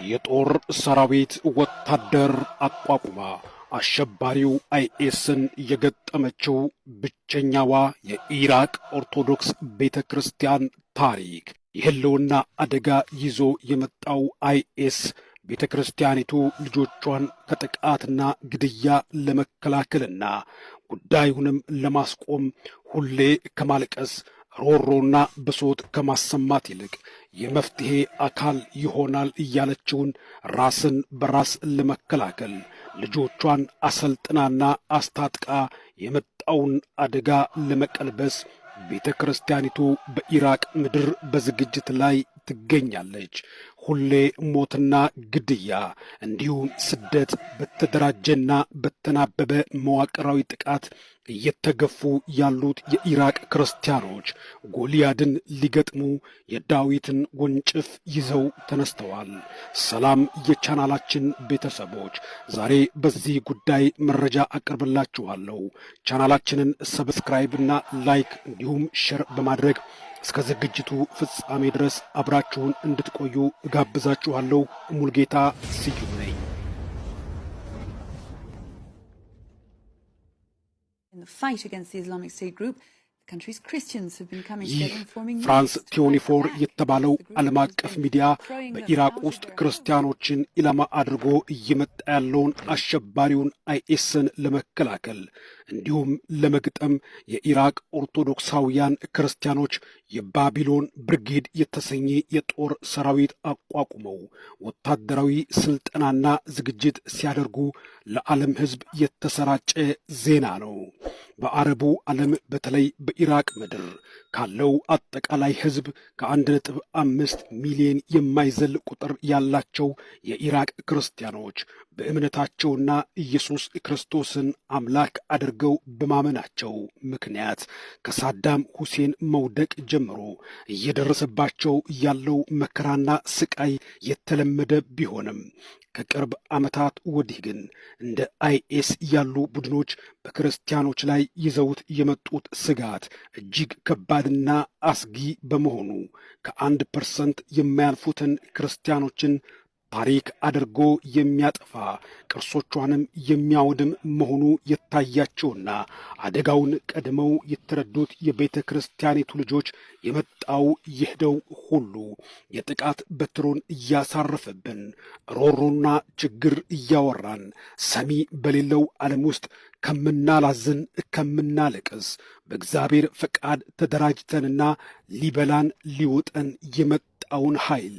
የጦር ሰራዊት ወታደር አቋቁማ አሸባሪው አይኤስን የገጠመችው ብቸኛዋ የኢራቅ ኦርቶዶክስ ቤተክርስቲያን ታሪክ። የህልውና አደጋ ይዞ የመጣው አይኤስ ቤተክርስቲያኒቱ ልጆቿን ከጥቃትና ግድያ ለመከላከልና ጉዳዩንም ለማስቆም ሁሌ ከማልቀስ ሮሮና ብሶት ከማሰማት ይልቅ የመፍትሄ አካል ይሆናል እያለችውን ራስን በራስ ለመከላከል ልጆቿን አሰልጥናና አስታጥቃ የመጣውን አደጋ ለመቀልበስ ቤተ ክርስቲያኒቱ በኢራቅ ምድር በዝግጅት ላይ ትገኛለች። ሁሌ ሞትና ግድያ እንዲሁም ስደት በተደራጀና በተናበበ መዋቅራዊ ጥቃት እየተገፉ ያሉት የኢራቅ ክርስቲያኖች ጎልያድን ሊገጥሙ የዳዊትን ወንጭፍ ይዘው ተነስተዋል። ሰላም የቻናላችን ቤተሰቦች፣ ዛሬ በዚህ ጉዳይ መረጃ አቀርብላችኋለሁ። ቻናላችንን ሰብስክራይብ እና ላይክ እንዲሁም ሼር በማድረግ እስከ ዝግጅቱ ፍጻሜ ድረስ አብራችሁን እንድትቆዩ እጋብዛችኋለሁ። ሙልጌታ ስዩም ነኝ። In the fight against the Islamic State group, the country's Christians have been coming together and forming ፍራንስ 24 የተባለው ዓለም አቀፍ ሚዲያ በኢራቅ ውስጥ ክርስቲያኖችን ኢላማ አድርጎ እየመጣ ያለውን አሸባሪውን አይኤስን ለመከላከል እንዲሁም ለመግጠም የኢራቅ ኦርቶዶክሳውያን ክርስቲያኖች የባቢሎን ብርጌድ የተሰኘ የጦር ሰራዊት አቋቁመው ወታደራዊ ስልጠናና ዝግጅት ሲያደርጉ ለዓለም ሕዝብ የተሰራጨ ዜና ነው። በአረቡ ዓለም በተለይ በኢራቅ ምድር ካለው አጠቃላይ ሕዝብ ከ1.5 ሚሊዮን የማይዘል ቁጥር ያላቸው የኢራቅ ክርስቲያኖች በእምነታቸውና ኢየሱስ ክርስቶስን አምላክ አድርገው በማመናቸው ምክንያት ከሳዳም ሁሴን መውደቅ ጀምሮ እየደረሰባቸው ያለው መከራና ስቃይ የተለመደ ቢሆንም ከቅርብ ዓመታት ወዲህ ግን እንደ አይኤስ ያሉ ቡድኖች በክርስቲያኖች ላይ ይዘውት የመጡት ስጋት እጅግ ከባድና አስጊ በመሆኑ ከ1% የማያልፉትን ክርስቲያኖችን ታሪክ አድርጎ የሚያጠፋ ቅርሶቿንም የሚያወድም መሆኑ የታያቸውና አደጋውን ቀድመው የተረዱት የቤተ ክርስቲያኒቱ ልጆች የመጣው ይህደው ሁሉ የጥቃት በትሩን እያሳረፈብን ሮሮና ችግር እያወራን ሰሚ በሌለው ዓለም ውስጥ ከምናላዝን ከምናለቅስ በእግዚአብሔር ፈቃድ ተደራጅተንና ሊበላን ሊውጠን የመጣውን ኃይል